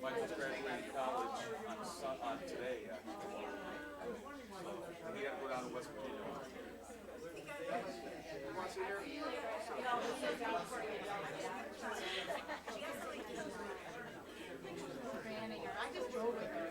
Michael's graduating college on today. He had to go down to West Virginia. I just drove with her.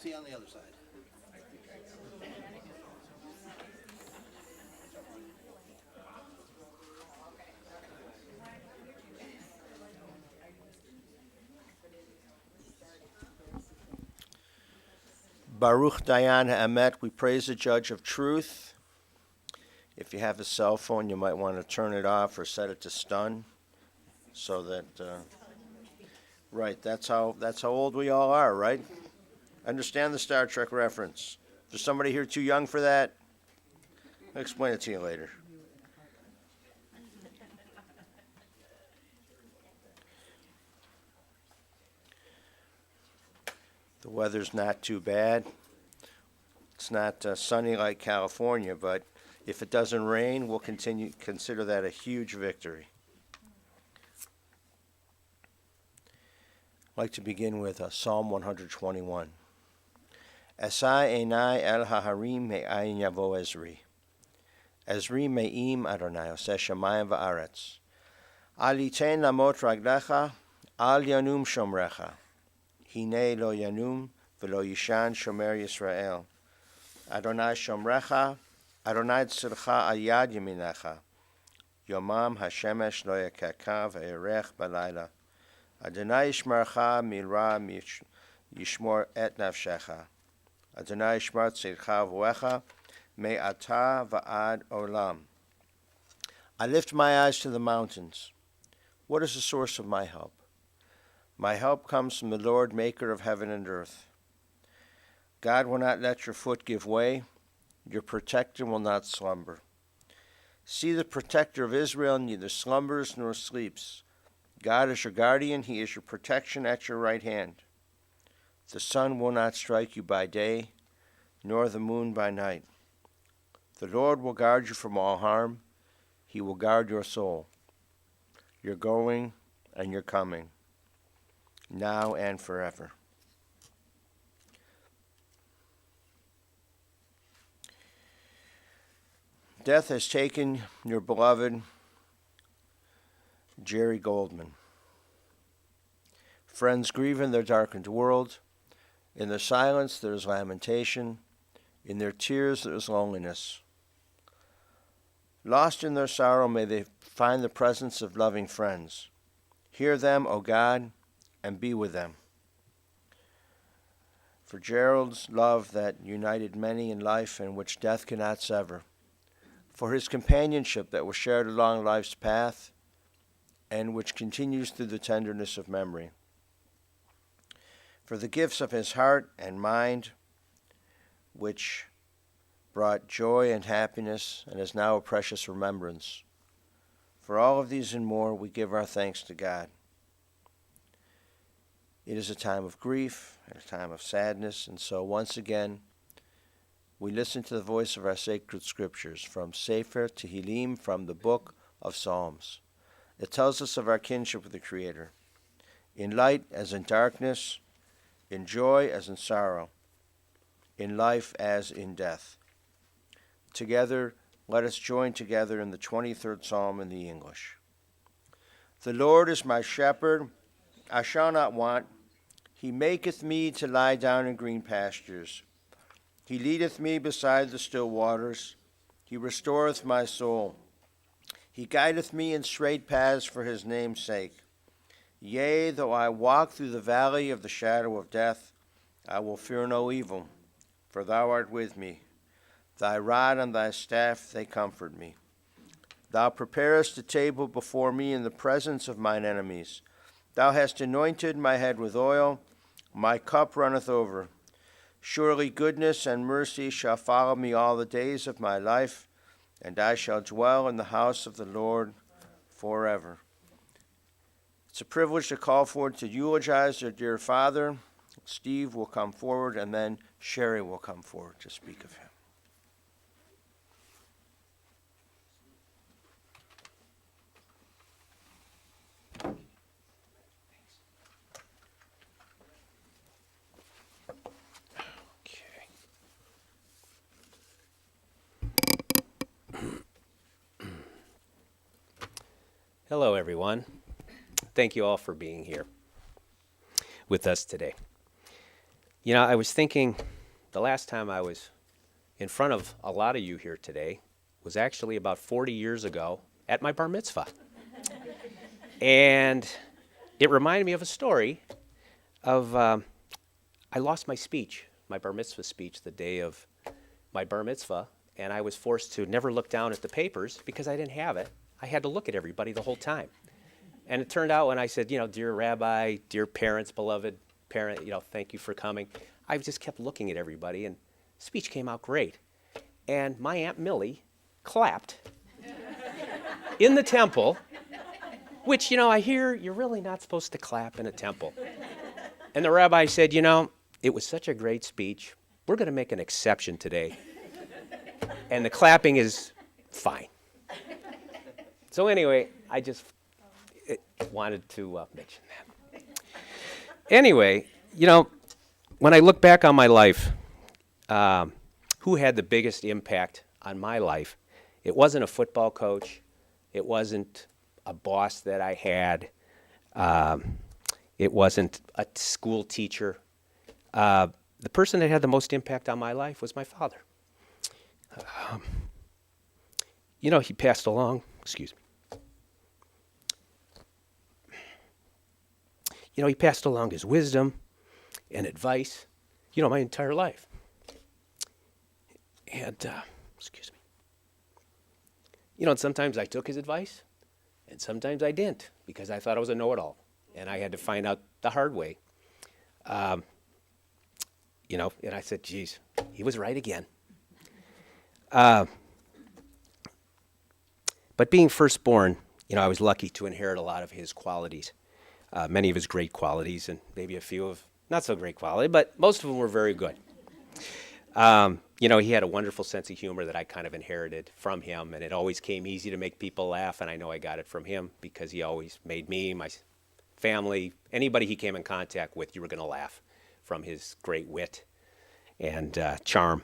See you on the other side. Baruch Dayan Ha'emet, we praise the Judge of Truth. If you have a cell phone, you might want to turn it off or set it to stun, so that, right, that's how old we all are, right? Understand the Star Trek reference. If there's somebody here too young for that, I'll explain it to you later. The weather's not too bad. It's not sunny like California, but if it doesn't rain, we'll consider that a huge victory. I'd like to begin with Psalm 121. Esa enai el haharim me'ayin yavo Ezri. Ezri me'im Adonai oseh shamayim va'aretz. Al yitein lamot raglecha, al yanum shomrecha. Hine lo yanum v'lo yishan shomer Yisrael. Adonai shomrecha, Adonai tzilcha al yad yaminecha. Yomam hashemesh lo yakeka v'erech balayla. Adonai yishmarcha milra yishmor et nafshecha. Adonai yishmar tzilcha v'wecha me'ata va'ad olam. I lift my eyes to the mountains. What is the source of my help? My help comes from the Lord, maker of heaven and earth. God will not let your foot give way. Your protector will not slumber. See, the protector of Israel neither slumbers nor sleeps. God is your guardian. He is your protection at your right hand. The sun will not strike you by day, nor the moon by night. The Lord will guard you from all harm. He will guard your soul, your going and your coming, now and forever. Death has taken your beloved Jerold Goldman. Friends grieve in their darkened world. In their silence there is lamentation. In their tears there is loneliness. Lost in their sorrow, may they find the presence of loving friends. Hear them, O God, and be with them. For Jerold's love that united many in life and which death cannot sever. For his companionship that was shared along life's path and which continues through the tenderness of memory. For the gifts of his heart and mind, which brought joy and happiness and is now a precious remembrance. For all of these and more, we give our thanks to God. It is a time of grief, a time of sadness, and so once again, we listen to the voice of our sacred scriptures from Sefer Tehillim, from the book of Psalms. It tells us of our kinship with the Creator, in light as in darkness, in joy as in sorrow, in life as in death. Together, let us join together in the 23rd Psalm in the English. The Lord is my shepherd, I shall not want. He maketh me to lie down in green pastures. He leadeth me beside the still waters. He restoreth my soul. He guideth me in straight paths for his name's sake. Yea, though I walk through the valley of the shadow of death, I will fear no evil, for thou art with me. Thy rod and thy staff, they comfort me. Thou preparest a table before me in the presence of mine enemies. Thou hast anointed my head with oil, my cup runneth over. Surely goodness and mercy shall follow me all the days of my life, and I shall dwell in the house of the Lord forever. It's a privilege to call forward to eulogize their dear father. Steve will come forward, and then Sherry will come forward to speak of him. Hello, everyone. Thank you all for being here with us today. You know, I was thinking the last time I was in front of a lot of you here today was actually about 40 years ago at my bar mitzvah. And it reminded me of a story of I lost my speech, my bar mitzvah speech, the day of my bar mitzvah, and I was forced to never look down at the papers because I didn't have it. I had to look at everybody the whole time. And it turned out when I said, dear rabbi, dear parents, beloved parent, thank you for coming, I just kept looking at everybody, and speech came out great. And my Aunt Millie clapped in the temple, which, I hear you're really not supposed to clap in a temple. And the rabbi said, it was such a great speech. We're going to make an exception today. And the clapping is fine. So anyway, I just wanted to mention that. Anyway, when I look back on my life, who had the biggest impact on my life? It wasn't a football coach. It wasn't a boss that I had. It wasn't a school teacher. The person that had the most impact on my life was my father. He passed along. Excuse me. He passed along his wisdom and advice, my entire life. And, excuse me. And sometimes I took his advice, and sometimes I didn't, because I thought I was a know-it-all, and I had to find out the hard way. And I said, geez, he was right again. But being firstborn, I was lucky to inherit a lot of his qualities, many of his great qualities, and maybe a few of not so great quality, but most of them were very good. He had a wonderful sense of humor that I kind of inherited from him, and it always came easy to make people laugh, and I know I got it from him because he always made me, my family, anybody he came in contact with, you were going to laugh from his great wit and charm.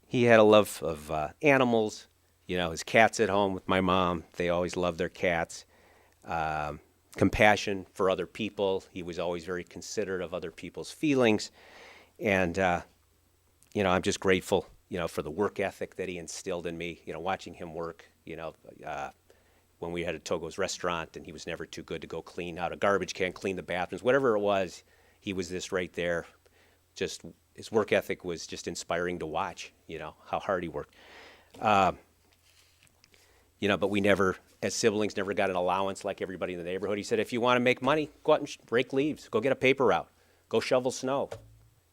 He had a love of animals. His cats at home with my mom, they always loved their cats. Compassion for other people. He was always very considerate of other people's feelings. And, I'm just grateful, for the work ethic that he instilled in me, watching him work, when we had a Togo's restaurant and he was never too good to go clean out a garbage can, clean the bathrooms, whatever it was, he was this right there. Just his work ethic was just inspiring to watch, how hard he worked. But we never, as siblings, never got an allowance like everybody in the neighborhood. He said, if you want to make money, go out and rake leaves, go get a paper route, go shovel snow.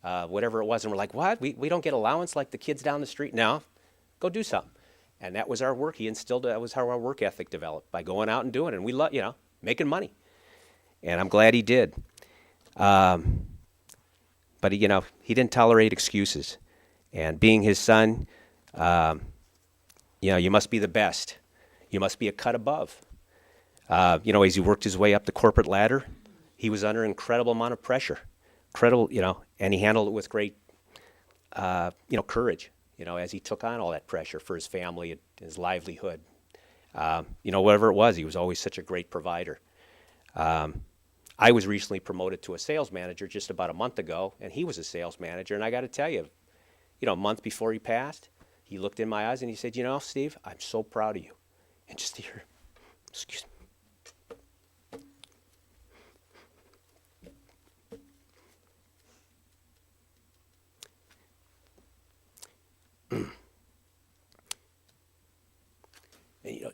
whatever it was. And we're like, what? We don't get allowance like the kids down the street? No, go do something. And that was our work. He instilled, that was how our work ethic developed, by going out and doing it. And we love, making money. And I'm glad he did. But he didn't tolerate excuses. And being his son, you must be the best. You must be a cut above. As he worked his way up the corporate ladder, he was under an incredible amount of pressure. And he handled it with great, courage, as he took on all that pressure for his family and his livelihood. Whatever it was, he was always such a great provider. I was recently promoted to a sales manager just about a month ago, and he was a sales manager. And I got to tell you, a month before he passed, he looked in my eyes and he said, Steve, I'm so proud of you. And just to hear, excuse me.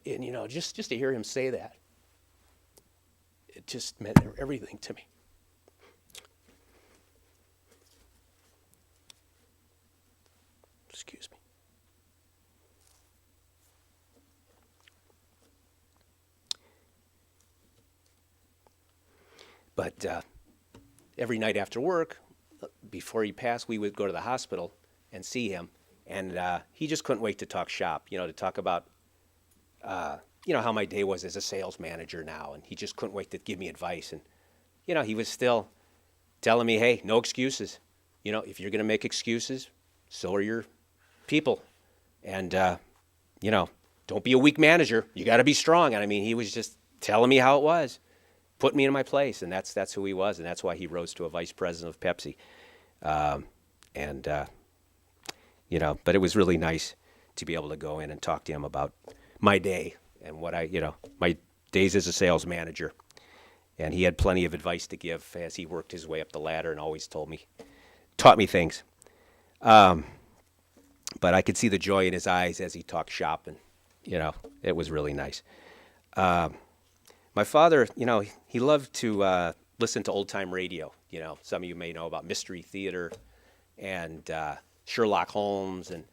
And just to hear him say that, it just meant everything to me. Excuse me. But every night after work, before he passed, we would go to the hospital and see him. And he just couldn't wait to talk shop, to talk about, how my day was as a sales manager now. And he just couldn't wait to give me advice. And, he was still telling me, hey, no excuses. If you're going to make excuses, so are your people. And, don't be a weak manager. You got to be strong. And I mean, he was just telling me how it was, put me in my place. And that's who he was. And that's why he rose to a vice president of Pepsi. But it was really nice to be able to go in and talk to him about my day and what my days as a sales manager. And he had plenty of advice to give as he worked his way up the ladder and always taught me things. But I could see the joy in his eyes as he talked shop, and, it was really nice. My father, he loved to listen to old-time radio. Some of you may know about Mystery Theater and Sherlock Holmes, and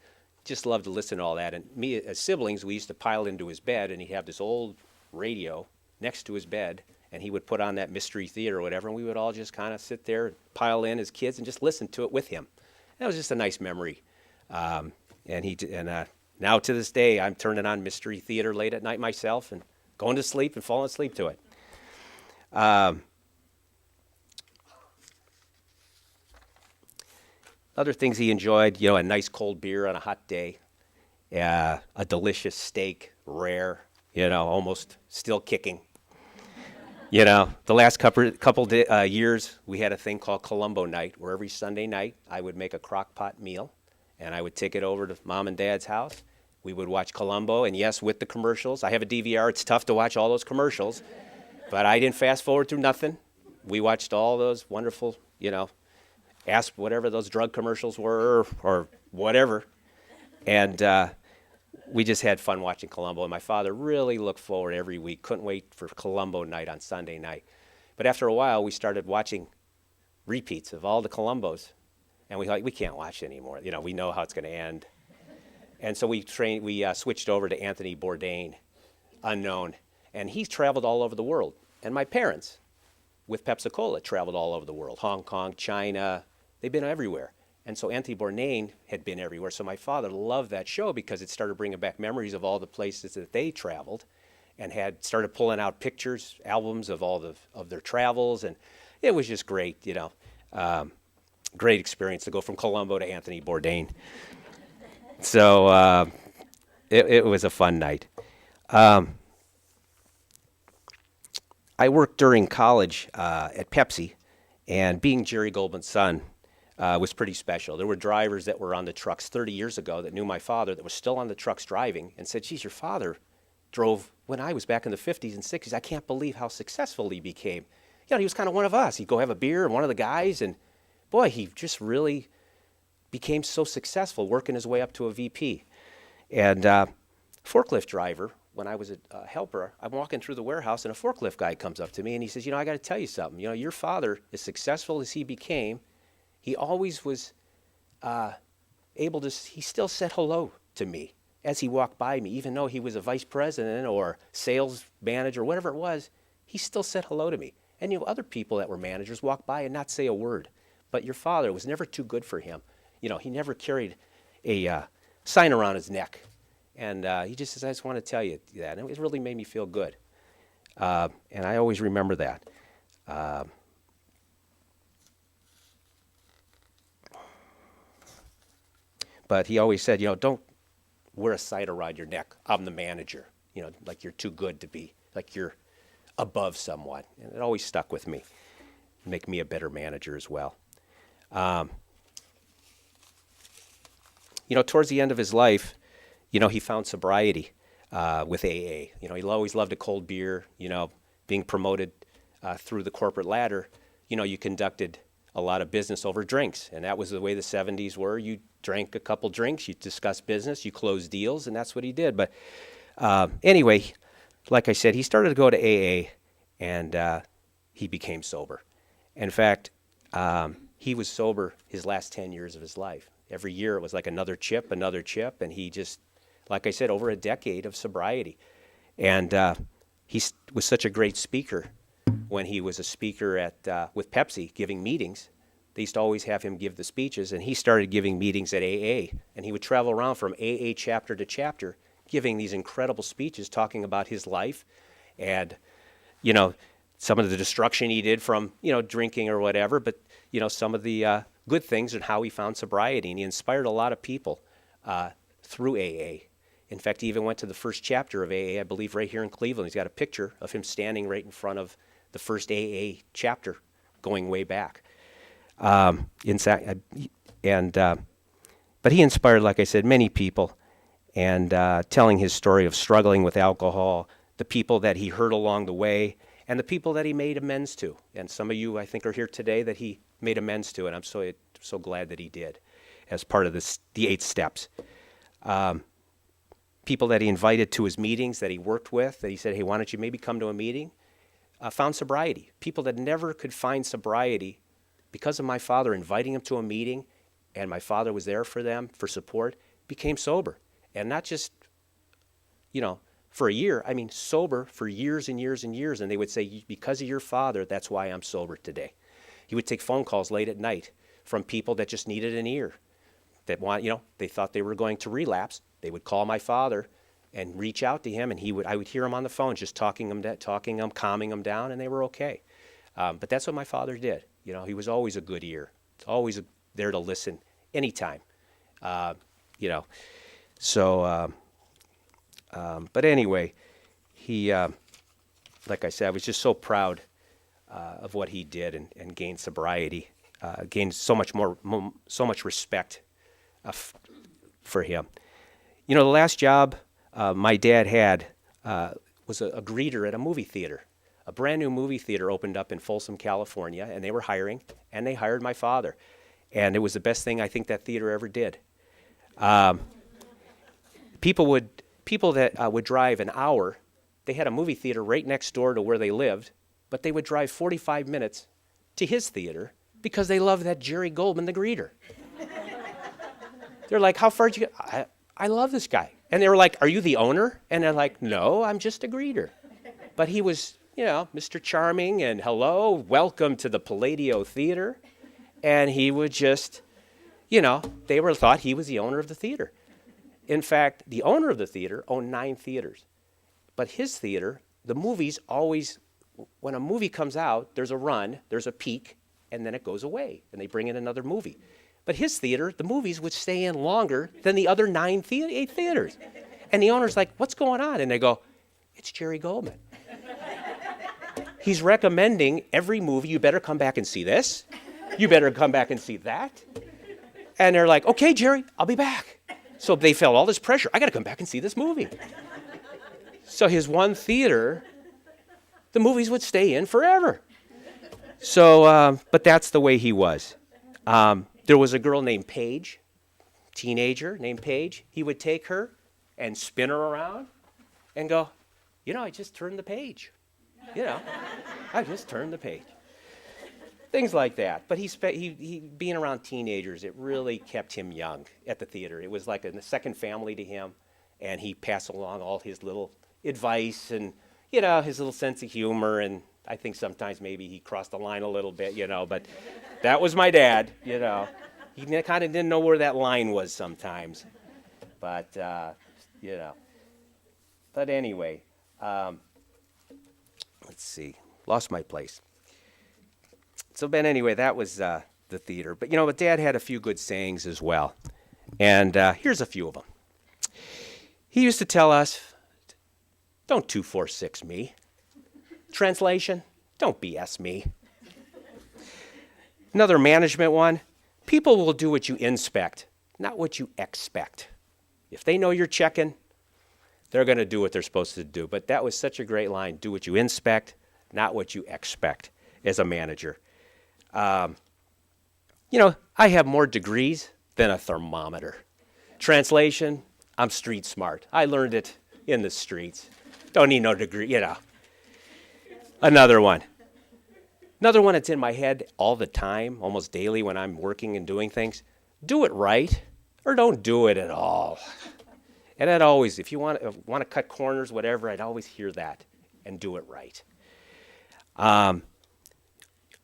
just loved to listen to all that. And me, as siblings, we used to pile into his bed, and he'd have this old radio next to his bed, and he would put on that Mystery Theater or whatever, and we would all just kind of sit there, pile in as kids, and just listen to it with him. That was just a nice memory. And now to this day, I'm turning on Mystery Theater late at night myself and going to sleep and falling asleep to it. Other things he enjoyed, a nice cold beer on a hot day, a delicious steak, rare, almost still kicking. The last couple years, we had a thing called Columbo Night, where every Sunday night I would make a crock pot meal, and I would take it over to Mom and Dad's house. We would watch Columbo, and yes, with the commercials. I have a DVR. It's tough to watch all those commercials, but I didn't fast forward through nothing. We watched all those wonderful, ask whatever those drug commercials were or whatever. And we just had fun watching Columbo. And my father really looked forward every week, couldn't wait for Columbo night on Sunday night. But after a while, we started watching repeats of all the Columbos. And we thought, we can't watch anymore. We know how it's going to end. And so we switched over to Anthony Bourdain, unknown. And he's traveled all over the world. And my parents, with Pepsi-Cola, traveled all over the world. Hong Kong, China, they've been everywhere. And so Anthony Bourdain had been everywhere. So my father loved that show because it started bringing back memories of all the places that they traveled, and had started pulling out pictures, albums of of their travels. And it was just great, great experience to go from Columbo to Anthony Bourdain. So it was a fun night. I worked during college at Pepsi, and being Jerold Goldman's son was pretty special. There were drivers that were on the trucks 30 years ago that knew my father, that was still on the trucks driving, and said, geez, your father drove when I was back in the 50s and 60s. I can't believe how successful he became. He was kind of one of us. He'd go have a beer and one of the guys, and boy, he just really became so successful working his way up to a VP. And forklift driver, when I was a helper, I'm walking through the warehouse, and a forklift guy comes up to me, and he says, I got to tell you something. Your father, as successful as he became, he always was able to, he still said hello to me as he walked by me, even though he was a vice president or sales manager, whatever it was, he still said hello to me. And other people that were managers walk by and not say a word. But your father was never too good for him. He never carried a sign around his neck. And he just says, I just want to tell you that. And it really made me feel good. And I always remember that. But he always said, don't wear a sign around your neck. I'm the manager. Like you're too good to be, like you're above someone. And it always stuck with me. Make me a better manager as well. Towards the end of his life, he found sobriety with AA. He always loved a cold beer. Being promoted through the corporate ladder, you conducted a lot of business over drinks. And that was the way the 70s were. You drank a couple drinks, you discussed business, you closed deals, and that's what he did. But anyway, like I said, he started to go to AA, and he became sober. In fact, he was sober his last 10 years of his life. Every year it was like another chip, and he just, like I said, over a decade of sobriety. And he was such a great speaker when he was a speaker at with Pepsi giving meetings. They used to always have him give the speeches, and he started giving meetings at AA. And he would travel around from AA chapter to chapter giving these incredible speeches talking about his life and, some of the destruction he did from, drinking or whatever, but, some of the good things and how he found sobriety. And he inspired a lot of people through AA. In fact, he even went to the first chapter of AA, I believe, right here in Cleveland. He's got a picture of him standing right in front of the first AA chapter going way back. But he inspired, like I said, many people, and telling his story of struggling with alcohol, the people that he hurt along the way, and the people that he made amends to. And some of you, I think, are here today that he made amends to, and I'm so glad that he did as part of the 8 steps. People that he invited to his meetings, that he worked with, that he said, hey, why don't you maybe come to a meeting, found sobriety. People that never could find sobriety, because of my father inviting them to a meeting, and my father was there for them, for support, became sober. And not just, for a year, sober for years and years and years. And they would say, because of your father, that's why I'm sober today. He would take phone calls late at night from people that just needed an ear, that they thought they were going to relapse. They would call my father and reach out to him, and I would hear him on the phone just talking them, calming them down, and they were okay. But that's what my father did. He was always a good ear, always there to listen anytime. But anyway, he, like I said, I was just so proud of what he did and gained sobriety, gained so much respect for him. The last job my dad had was a greeter at a movie theater. A brand new movie theater opened up in Folsom, California, and they were hiring, and they hired my father. And it was the best thing I think that theater ever did. People that would drive an hour, they had a movie theater right next door to where they lived, but they would drive 45 minutes to his theater because they loved that Jerold Goldman, the greeter. They're like, how far did you get? I love this guy. And they were like, are you the owner? And they're like, no, I'm just a greeter. But he was, Mr. Charming, and hello, welcome to the Palladio Theater. And he would just, they thought he was the owner of the theater. In fact, the owner of the theater owned 9 theaters. But his theater, the movies always, when a movie comes out, there's a run, there's a peak, and then it goes away, and they bring in another movie. But his theater, the movies would stay in longer than the other 8 theaters. And the owner's like, what's going on? And they go, it's Jerold Goldman. He's recommending every movie, you better come back and see this. You better come back and see that. And they're like, okay, Jerry, I'll be back. So they felt all this pressure. I got to come back and see this movie. So his one theater, the movies would stay in forever. So, but that's the way he was. There was a girl named Paige, teenager named Paige. He would take her and spin her around and go, I just turned the page. I just turned the page. things like that. But he being around teenagers, it really kept him young at the theater. It was like a second family to him, and he passed along all his little advice and, his little sense of humor, and I think sometimes maybe he crossed the line a little bit, but that was my dad, He kind of didn't know where that line was sometimes, but, But anyway, let's see, lost my place. So, Ben, anyway, that was the theater. But, but Dad had a few good sayings as well. And here's a few of them. He used to tell us, don't 246 me. Translation, don't BS me. Another management one, people will do what you inspect, not what you expect. If they know you're checking, they're going to do what they're supposed to do. But that was such a great line, do what you inspect, not what you expect as a manager. I have more degrees than a thermometer. Translation, I'm street smart. I learned it in the streets. Don't need no degree, Another one that's in my head all the time, almost daily when I'm working and doing things. Do it right or don't do it at all. And I'd always, if you want to cut corners, whatever, I'd always hear that and do it right.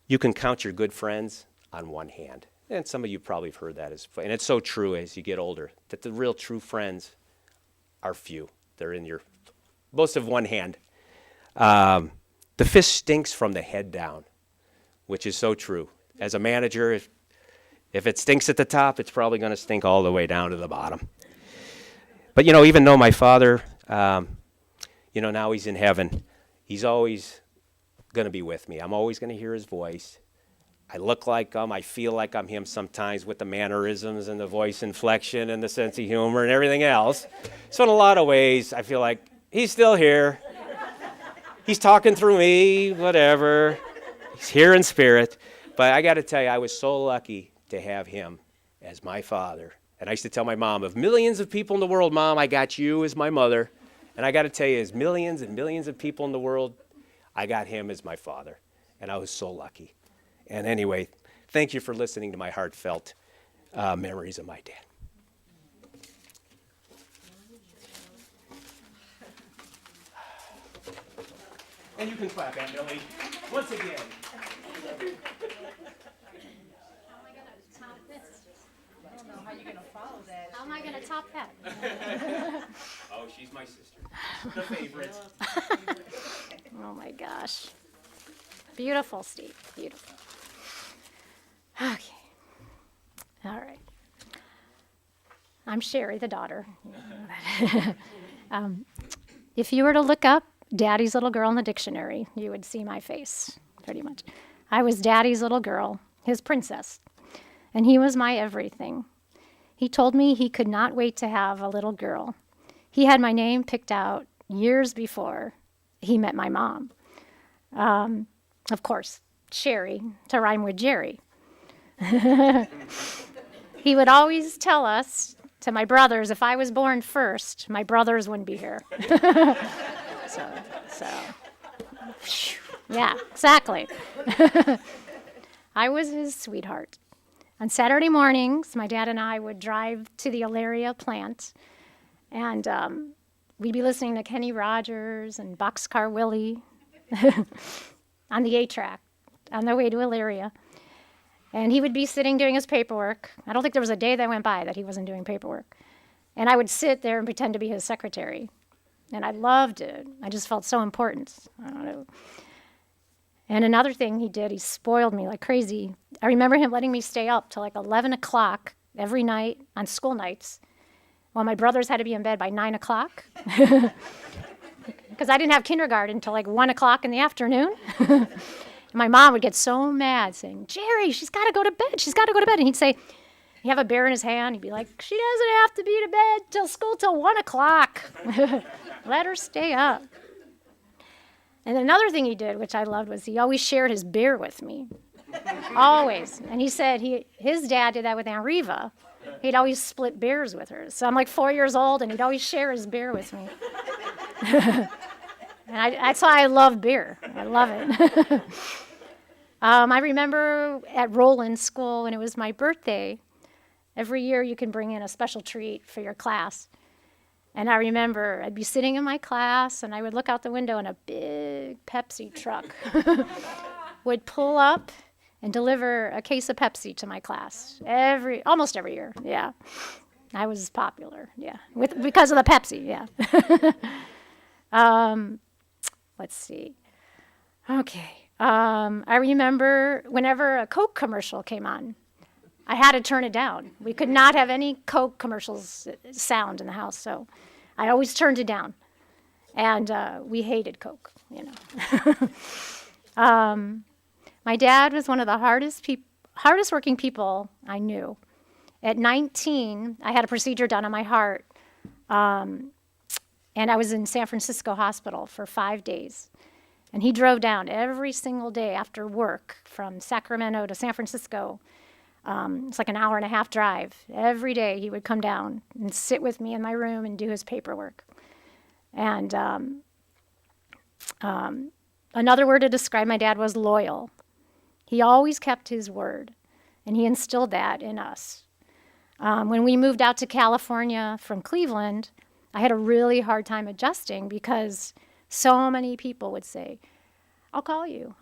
You can count your good friends on one hand. And some of you probably have heard that. And it's so true as you get older, that the real true friends are few. They're in your, most of one hand. The fish stinks from the head down, which is so true. As a manager, if it stinks at the top, it's probably going to stink all the way down to the bottom. But, even though my father, now he's in heaven, he's always going to be with me. I'm always going to hear his voice. I look like him. I feel like I'm him sometimes with the mannerisms and the voice inflection and the sense of humor and everything else. So in a lot of ways, I feel like he's still here. He's talking through me, whatever. He's here in spirit. But I got to tell you, I was so lucky to have him as my father. And I used to tell my mom, of millions of people in the world, Mom, I got you as my mother. And I got to tell you, as millions and millions of people in the world, I got him as my father. And I was so lucky. And anyway, thank you for listening to my heartfelt memories of my dad. And you can clap, Aunt Millie, once again. How are you going to follow that? How am I going to top that? Oh, she's my sister. The favorite. Oh my gosh. Beautiful, Steve. Beautiful. Okay. All right. I'm Sherry, the daughter. If you were to look up Daddy's little girl in the dictionary, you would see my face, pretty much. I was Daddy's little girl, his princess, and he was my everything. He told me he could not wait to have a little girl. He had my name picked out years before he met my mom. Of course, Sherry, to rhyme with Jerry. He would always tell us, to my brothers, if I was born first, my brothers wouldn't be here. So, yeah, exactly. I was his sweetheart. On Saturday mornings, my dad and I would drive to the Elaria plant, and we'd be listening to Kenny Rogers and Boxcar Willie on the 8-track on their way to Elaria. And he would be sitting doing his paperwork. I don't think there was a day that went by that he wasn't doing paperwork. And I would sit there and pretend to be his secretary. And I loved it. I just felt so important. I don't know. And another thing he did, he spoiled me like crazy. I remember him letting me stay up till like 11 o'clock every night on school nights while my brothers had to be in bed by 9 o'clock. Because I didn't have kindergarten until like 1 o'clock in the afternoon. And my mom would get so mad saying, Jerry, she's got to go to bed. She's got to go to bed. And he'd say, he'd have a bear in his hand. He'd be like, she doesn't have to be to bed till school till 1 o'clock. Let her stay up. And another thing he did, which I loved, was he always shared his beer with me. Always. And he said his dad did that with Aunt Reva. He'd always split beers with her. So I'm like 4 years old, and he'd always share his beer with me. And that's why I love beer. I love it. I remember at Roland School when it was my birthday, every year you can bring in a special treat for your class. And I remember I'd be sitting in my class and I would look out the window and a big Pepsi truck would pull up and deliver a case of Pepsi to my class almost every year. Yeah, I was popular. Yeah, because of the Pepsi. Yeah. Let's see. Okay. I remember whenever a Coke commercial came on, I had to turn it down. We could not have any Coke commercials sound in the house, so I always turned it down. And we hated Coke, you know. My dad was one of the hardest working people I knew. At 19, I had a procedure done on my heart, and I was in San Francisco hospital for 5 days. And he drove down every single day after work from Sacramento to San Francisco. It's like an hour and a half drive. Every day he would come down and sit with me in my room and do his paperwork. And another word to describe my dad was loyal. He always kept his word, and he instilled that in us. When we moved out to California from Cleveland, I had a really hard time adjusting because so many people would say, I'll call you.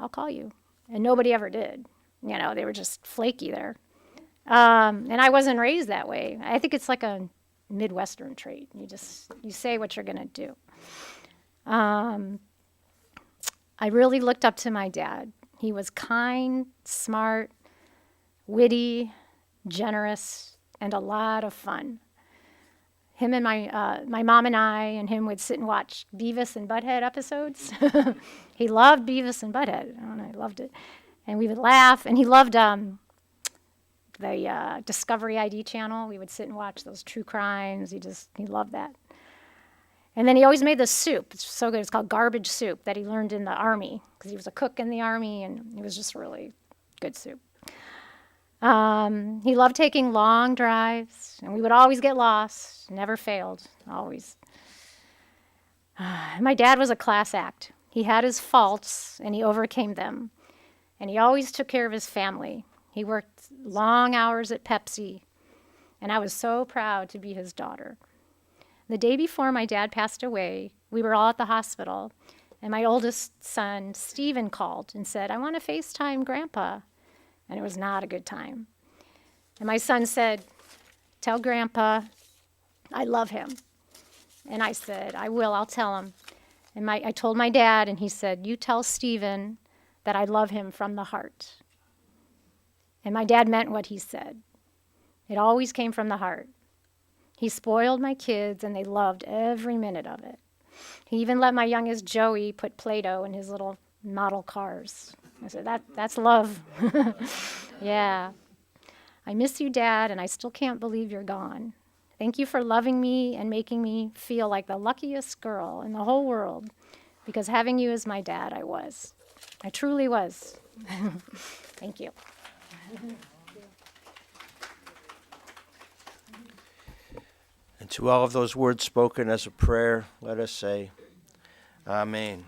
And nobody ever did. You know, they were just flaky there. And I wasn't raised that way. I think it's like a Midwestern trait. You say what you're going to do. I really looked up to my dad. He was kind, smart, witty, generous, and a lot of fun. Him and my mom and I and him would sit and watch Beavis and Butthead episodes. He loved Beavis and Butthead, and I loved it. And we would laugh, and he loved the Discovery ID channel. We would sit and watch those true crimes. He loved that. And then he always made this soup. It's so good. It's called garbage soup that he learned in the Army because he was a cook in the Army, and it was just really good soup. He loved taking long drives, and we would always get lost. Never failed, always. My dad was a class act. He had his faults, and he overcame them. And he always took care of his family. He worked long hours at Pepsi, and I was so proud to be his daughter. The day before my dad passed away, we were all at the hospital, and my oldest son, Stephen, called and said, I want to FaceTime Grandpa. And it was not a good time. And my son said, tell Grandpa I love him. And I said, I will, I'll tell him. And I told my dad, and he said, you tell Stephen that I love him from the heart. And my dad meant what he said. It always came from the heart. He spoiled my kids, and they loved every minute of it. He even let my youngest Joey put Play-Doh in his little model cars. I said, that's love. Yeah. I miss you, Dad, and I still can't believe you're gone. Thank you for loving me and making me feel like the luckiest girl in the whole world, because having you as my dad, I was. I truly was. Thank you. And to all of those words spoken as a prayer, let us say, Amen.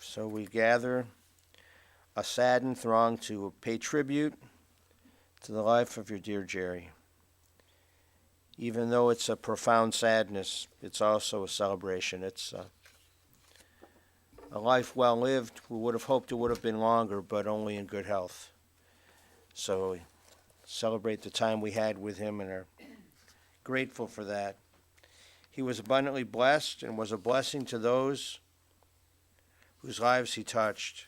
So we gather a saddened throng to pay tribute to the life of your dear Jerry. Even though it's a profound sadness, it's also a celebration. It's a life well lived. We would have hoped it would have been longer, but only in good health. So we celebrate the time we had with him and are grateful for that. He was abundantly blessed and was a blessing to those whose lives he touched.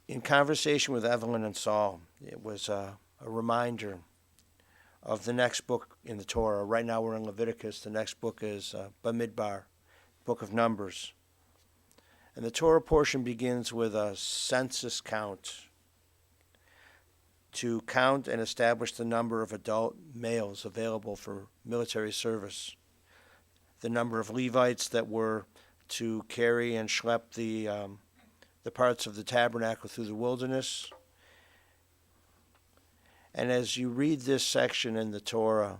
In conversation with Evelyn and Saul, it was a reminder of the next book in the Torah. Right now we're in Leviticus. The next book is Bamidbar, Book of Numbers. And the Torah portion begins with a census count to count and establish the number of adult males available for military service, the number of Levites that were to carry and schlep the parts of the tabernacle through the wilderness. And as you read this section in the Torah,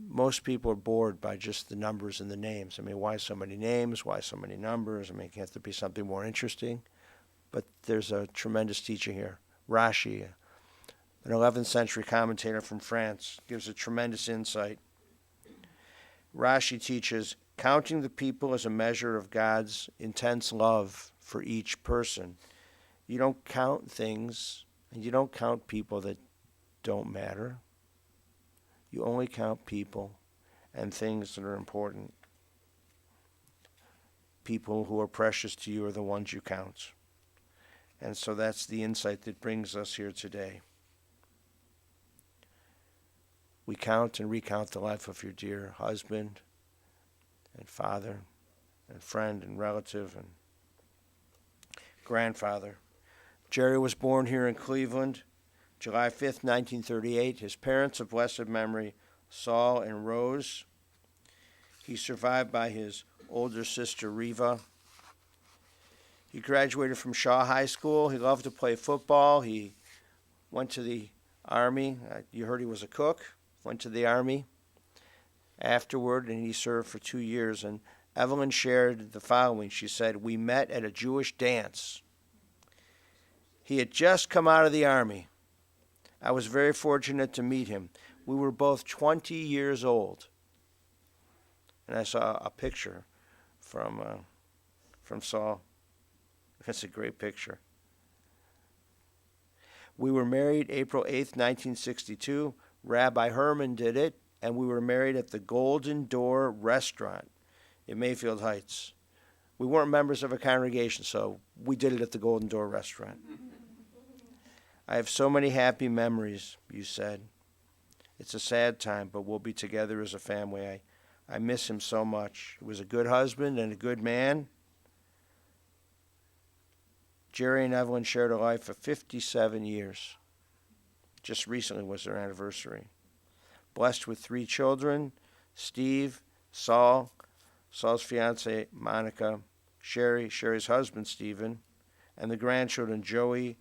most people are bored by just the numbers and the names. I mean, why so many names? Why so many numbers? I mean, can't there be something more interesting? But there's a tremendous teacher here, Rashi, an 11th century commentator from France, gives a tremendous insight. Rashi teaches, counting the people as a measure of God's intense love for each person. You don't count things, and you don't count people that don't matter. You only count people and things that are important. People who are precious to you are the ones you count. And so that's the insight that brings us here today. We count and recount the life of your dear husband and father and friend and relative and grandfather. Jerry was born here in Cleveland, July 5th, 1938. His parents of blessed memory, Saul and Rose. He's survived by his older sister, Reva. He graduated from Shaw High School. He loved to play football. He went to the Army. You heard he was a cook. Went to the Army afterward, and he served for 2 years. And Evelyn shared the following. She said, we met at a Jewish dance. He had just come out of the Army. I was very fortunate to meet him. We were both 20 years old. And I saw a picture from Saul. That's a great picture. We were married April 8th, 1962. Rabbi Herman did it, and we were married at the Golden Door Restaurant in Mayfield Heights. We weren't members of a congregation, so we did it at the Golden Door Restaurant. I have so many happy memories, you said. It's a sad time, but we'll be together as a family. I miss him so much. He was a good husband and a good man. Jerry and Evelyn shared a life of 57 years. Just recently was their anniversary. Blessed with 3 children, Steve, Saul, Saul's fiancée, Monica, Sherry's husband, Stephen, and the grandchildren, Joey,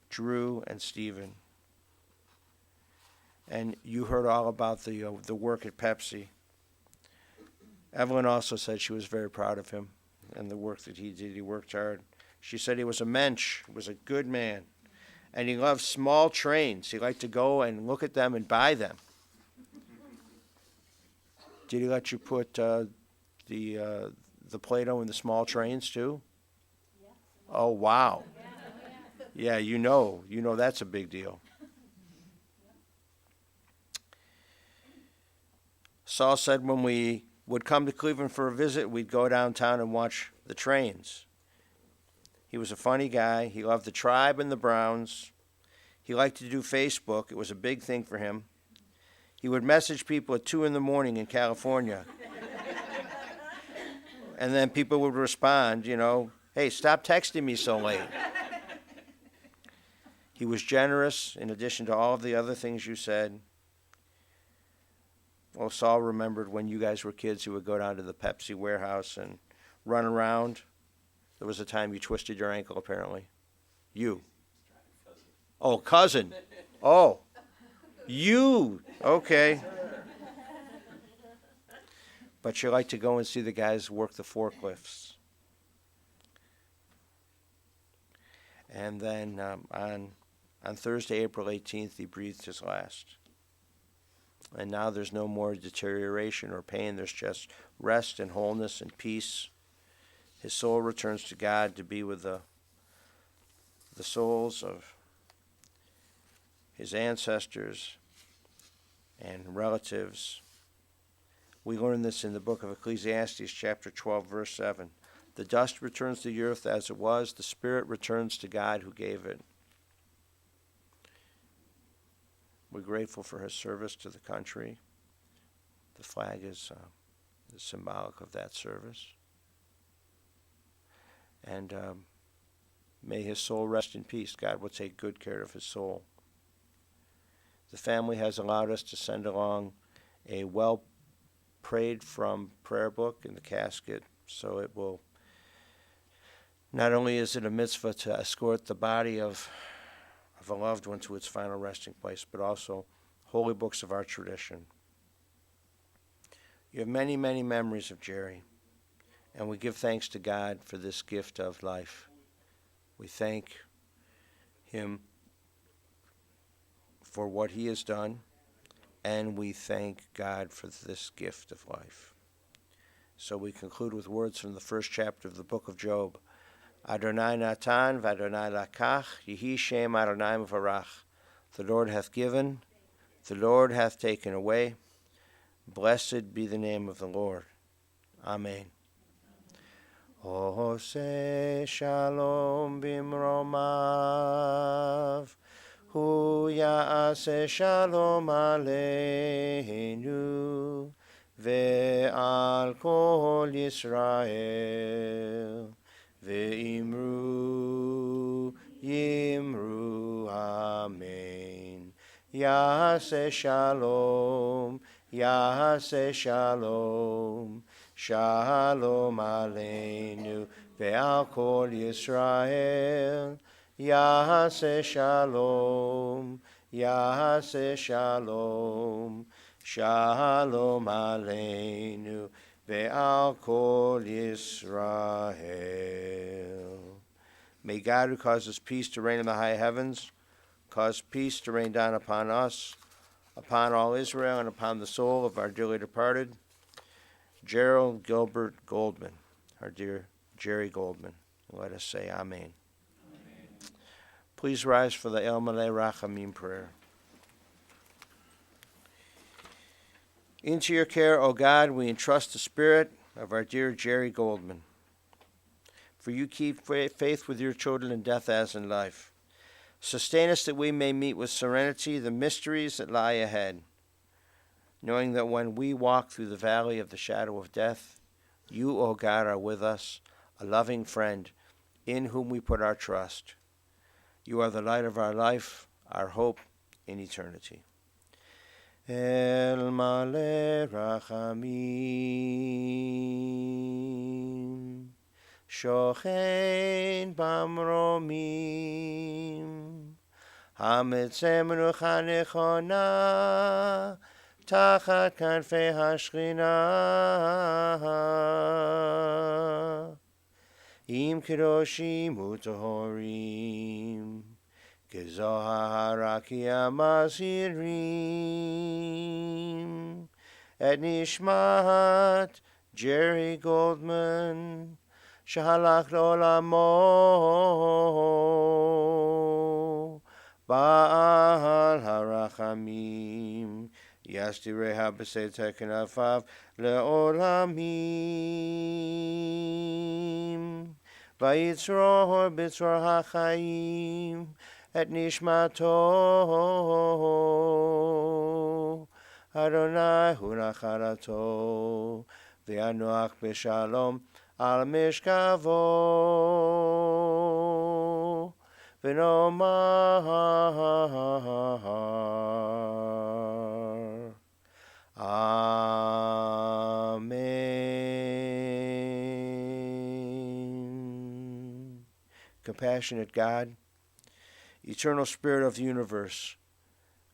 Drew, and Stephen. And you heard all about the work at Pepsi. Evelyn also said she was very proud of him and the work that he did. He worked hard. She said he was a mensch, was a good man, and he loved small trains. He liked to go and look at them and buy them. Did he let you put the Play-Doh in the small trains too? Yes. Oh, wow. Yeah, you know that's a big deal. Saul said when we would come to Cleveland for a visit, we'd go downtown and watch the trains. He was a funny guy. He loved the Tribe and the Browns. He liked to do Facebook. It was a big thing for him. He would message people at 2 a.m. in California. And then people would respond, hey, stop texting me so late. He was generous in addition to all of the other things you said. Well, Saul remembered when you guys were kids, he would go down to the Pepsi warehouse and run around. There was a time you twisted your ankle, apparently. You. Oh, cousin. Oh, you. Okay. But you like to go and see the guys work the forklifts. And then on Thursday, April 18th, he breathed his last. And now there's no more deterioration or pain. There's just rest and wholeness and peace. His soul returns to God to be with the souls of his ancestors and relatives. We learn this in the book of Ecclesiastes, chapter 12, verse 7. The dust returns to the earth as it was. The spirit returns to God who gave it. We're grateful for his service to the country. The flag is symbolic of that service. And may his soul rest in peace. God will take good care of his soul. The family has allowed us to send along a well-prayed-from prayer book in the casket, so it will, not only is it a mitzvah to escort the body of a loved one to its final resting place, but also holy books of our tradition. You have many, many memories of Jerry, and we give thanks to God for this gift of life. We thank him for what he has done, and we thank God for this gift of life. So we conclude with words from the first chapter of the book of Job. Adonai Natan v'Adonai Lakach, Yehi Shem Adonai Mevarach. The Lord hath given, the Lord hath taken away. Blessed be the name of the Lord. Amen. Ose shalom bimromav, hu ya'aseh shalom aleinu, ve'al kol Yisrael, ve'imru yimru amen. Ya'aseh shalom, Ya'aseh shalom, shalom aleinu, ve'al kol Yisrael. Ya'aseh shalom, Ya'aseh shalom, shalom aleinu, ve'al kol Yisrael. May God, who causes peace to reign in the high heavens, cause peace to rain down upon us, upon all Israel, and upon the soul of our dearly departed, Jerold Goldman, our dear Jerry Goldman. Let us say Amen. Amen. Please rise for the El Maleh Rachamim prayer. Into your care, O God, we entrust the spirit of our dear Jerry Goldman. For you keep faith with your children in death as in life. Sustain us that we may meet with serenity the mysteries that lie ahead, knowing that when we walk through the valley of the shadow of death, you, O God, are with us, a loving friend, in whom we put our trust. You are the light of our life, our hope in eternity. El Maleh Rachamim, Shochein Bamromim, Hametzeh Menucha Nechona, Tachat Kanfei HaShechina, Im Kedoshim U'Tohorim, Kezohar HaRakia Mazirim, Et Nishmat Jerry Goldman, Shahalach L'Olamo, Ba'al HaRachamim, Yastirei B'Sei Tekenafav Le'olamim, Vayitzroh B'Tzror HaChaim, Et Nishmato, Adonai Hu Nachalato, V'Yanoach B'Shalom Al Mishkavo, V'nomar Amen. Compassionate God, eternal Spirit of the universe,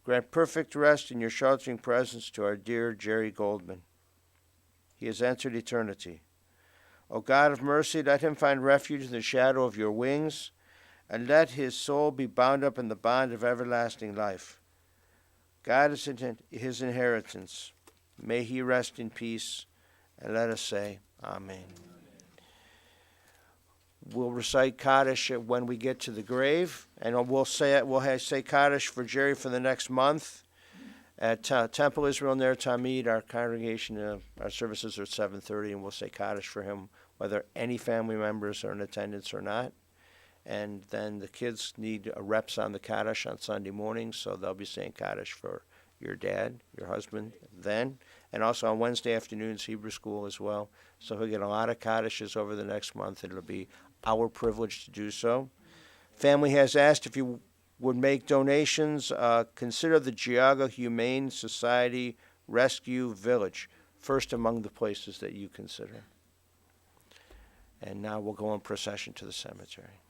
grant perfect rest in your sheltering presence to our dear Jerry Goldman. He has entered eternity. O God of mercy, let him find refuge in the shadow of your wings, and let his soul be bound up in the bond of everlasting life. God is his inheritance. May he rest in peace, and let us say Amen. We'll recite Kaddish when we get to the grave, and we'll say Kaddish for Jerry for the next month at Temple Israel Ner Tamid. Our congregation, our services are at 7:30, and we'll say Kaddish for him, whether any family members are in attendance or not. And then the kids need reps on the Kaddish on Sunday morning, so they'll be saying Kaddish for your dad, your husband, then. And also on Wednesday afternoons, Hebrew school as well. So he'll get a lot of Kaddishes over the next month. It'll be our privilege to do so. Family has asked if you would make donations. Consider the Geauga Humane Society Rescue Village first among the places that you consider. And now we'll go in procession to the cemetery.